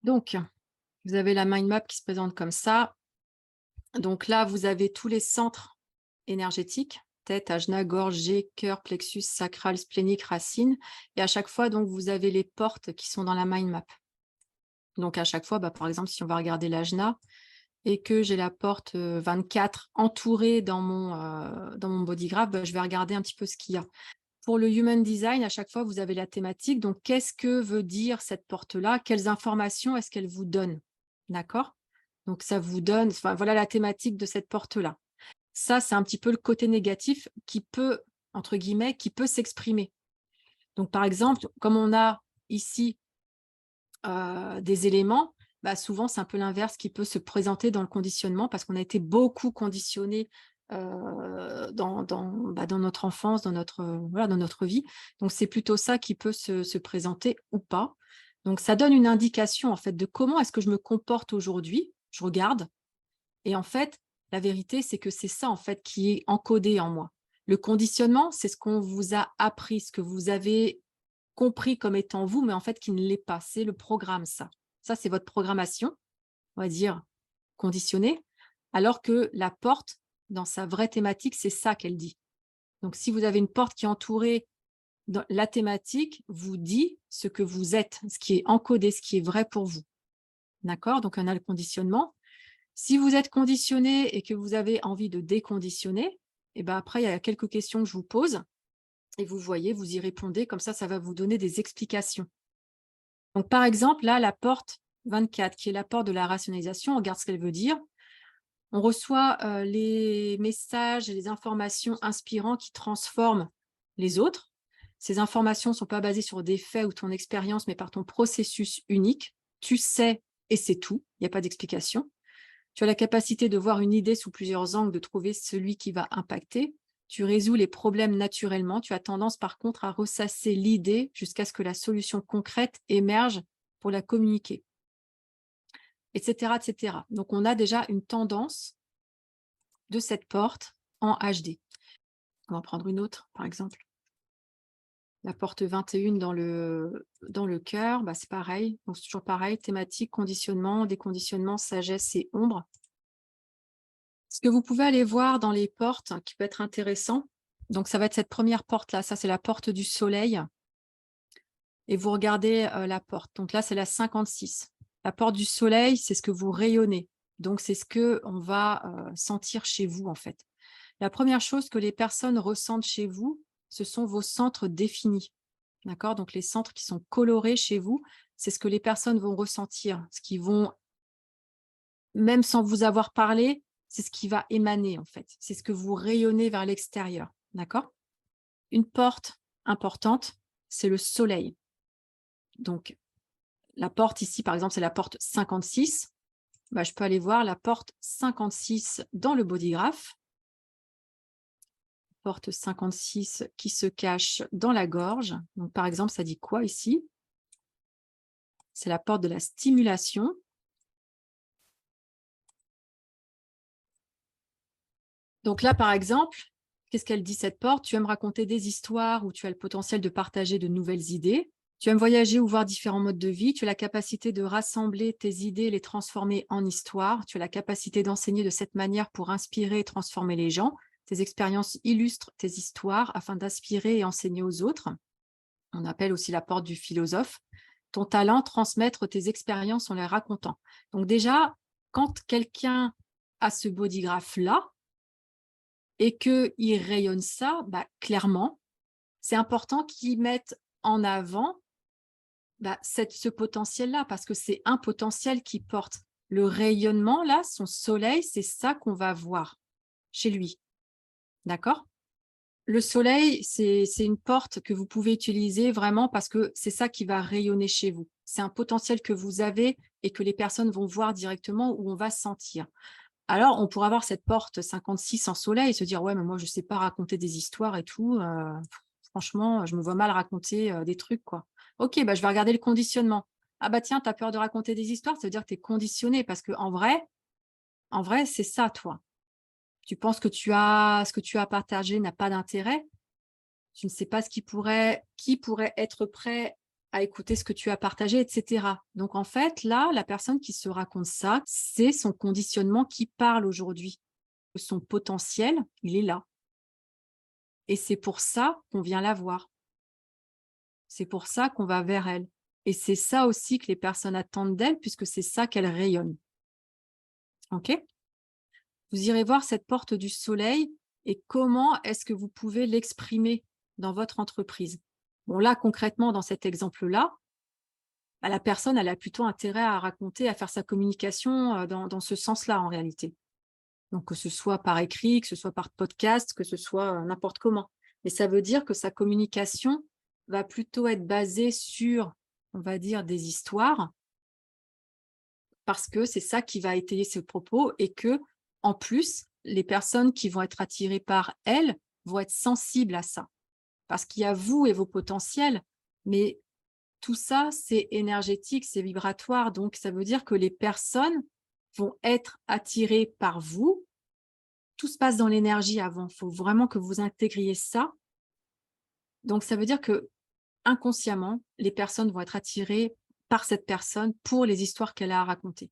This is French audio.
Donc, vous avez la mind map qui se présente comme ça. Donc là, vous avez tous les centres énergétiques, tête, ajna, gorge, jet, cœur, plexus, sacral, splénique, racine. Et à chaque fois, donc, vous avez les portes qui sont dans la mind map. Donc à chaque fois, par exemple, si on va regarder l'ajna et que j'ai la porte 24 entourée dans mon body graph, je vais regarder un petit peu ce qu'il y a. Pour le human design, à chaque fois, vous avez la thématique. Donc, qu'est-ce que veut dire cette porte-là? Quelles informations est-ce qu'elle vous donne? D'accord? Donc, ça vous donne, enfin, voilà la thématique de cette porte-là. Ça, c'est un petit peu le côté négatif qui peut, entre guillemets, qui peut s'exprimer. Donc, par exemple, comme on a ici des éléments, souvent, c'est un peu l'inverse qui peut se présenter dans le conditionnement parce qu'on a été beaucoup conditionné dans notre enfance, voilà, dans notre vie. Donc, c'est plutôt ça qui peut se présenter ou pas. Donc, ça donne une indication, en fait, de comment est-ce que je me comporte aujourd'hui. Je regarde et en fait, la vérité, c'est que c'est ça, en fait, qui est encodé en moi. Le conditionnement, c'est ce qu'on vous a appris, ce que vous avez compris comme étant vous, mais en fait qui ne l'est pas. C'est le programme, ça. Ça, c'est votre programmation, on va dire, conditionnée, alors que la porte, dans sa vraie thématique, c'est ça qu'elle dit. Donc, si vous avez une porte qui est entourée, la thématique vous dit ce que vous êtes, ce qui est encodé, ce qui est vrai pour vous. D'accord? Donc, on a le conditionnement. Si vous êtes conditionné et que vous avez envie de déconditionner, et après, il y a quelques questions que je vous pose et vous voyez, vous y répondez. Comme ça va vous donner des explications. Donc, par exemple, là, la porte 24, qui est la porte de la rationalisation, on regarde ce qu'elle veut dire. On reçoit les messages et les informations inspirants qui transforment les autres. Ces informations ne sont pas basées sur des faits ou ton expérience, mais par ton processus unique. Tu sais et c'est tout, il n'y a pas d'explication. Tu as la capacité de voir une idée sous plusieurs angles, de trouver celui qui va impacter. Tu résous les problèmes naturellement. Tu as tendance, par contre, à ressasser l'idée jusqu'à ce que la solution concrète émerge pour la communiquer, etc., etc. Donc, on a déjà une tendance de cette porte en HD. On va en prendre une autre, par exemple. La porte 21 dans le cœur, c'est pareil. Donc, c'est toujours pareil, thématique, conditionnement, déconditionnement, sagesse et ombre. Ce que vous pouvez aller voir dans les portes, qui peut être intéressant, donc ça va être cette première porte-là, ça c'est la porte du soleil, et vous regardez la porte. Donc là, c'est la 56. La porte du soleil, c'est ce que vous rayonnez. Donc, c'est ce qu'on va sentir chez vous, en fait. La première chose que les personnes ressentent chez vous, ce sont vos centres définis. D'accord? Donc, les centres qui sont colorés chez vous, c'est ce que les personnes vont ressentir, ce qui vont, même sans vous avoir parlé, c'est ce qui va émaner, en fait. C'est ce que vous rayonnez vers l'extérieur. D'accord? Une porte importante, c'est le soleil. Donc, la porte ici, par exemple, c'est la porte 56. Je peux aller voir la porte 56 dans le body graph. Porte 56 qui se cache dans la gorge. Donc, par exemple, ça dit quoi ici? C'est la porte de la stimulation. Donc là, par exemple, qu'est-ce qu'elle dit cette porte? Tu aimes raconter des histoires où tu as le potentiel de partager de nouvelles idées. Tu aimes voyager ou voir différents modes de vie. Tu as la capacité de rassembler tes idées et les transformer en histoire. Tu as la capacité d'enseigner de cette manière pour inspirer et transformer les gens. Tes expériences illustrent tes histoires afin d'inspirer et enseigner aux autres. On appelle aussi la porte du philosophe. Ton talent, transmettre tes expériences en les racontant. Donc déjà, quand quelqu'un a ce bodygraph-là et qu'il rayonne ça, clairement, c'est important qu'il mette en avant ce potentiel-là, parce que c'est un potentiel qui porte. Le rayonnement, là, son soleil, c'est ça qu'on va voir chez lui. D'accord? Le soleil, c'est une porte que vous pouvez utiliser vraiment parce que c'est ça qui va rayonner chez vous. C'est un potentiel que vous avez et que les personnes vont voir directement ou on va sentir. Alors, on pourrait avoir cette porte 56 en soleil et se dire: «Ouais, mais moi, je ne sais pas raconter des histoires et tout, franchement, je me vois mal raconter, des trucs, quoi». OK, je vais regarder le conditionnement. Ah tiens, tu as peur de raconter des histoires, ça veut dire que tu es conditionné parce en vrai, c'est ça, toi. Tu penses que ce que tu as partagé n'a pas d'intérêt. Tu ne sais pas qui pourrait être prêt à écouter ce que tu as partagé, etc. Donc, en fait, là, la personne qui se raconte ça, c'est son conditionnement qui parle aujourd'hui. Son potentiel, il est là. Et c'est pour ça qu'on vient la voir. C'est pour ça qu'on va vers elle. Et c'est ça aussi que les personnes attendent d'elle, puisque c'est ça qu'elle rayonne. OK? Vous irez voir cette porte du soleil et comment est-ce que vous pouvez l'exprimer dans votre entreprise. Bon, là, concrètement, dans cet exemple-là, bah, la personne, elle a plutôt intérêt à raconter, à faire sa communication dans ce sens-là, en réalité. Donc, que ce soit par écrit, que ce soit par podcast, que ce soit n'importe comment. Mais ça veut dire que sa communication va plutôt être basée sur, on va dire, des histoires, parce que c'est ça qui va étayer ses propos et que, en plus, les personnes qui vont être attirées par elle vont être sensibles à ça. Parce qu'il y a vous et vos potentiels, mais tout ça, c'est énergétique, c'est vibratoire. Donc, ça veut dire que les personnes vont être attirées par vous. Tout se passe dans l'énergie avant. Il faut vraiment que vous intégriez ça. Donc, ça veut dire que inconsciemment, les personnes vont être attirées par cette personne pour les histoires qu'elle a à raconter.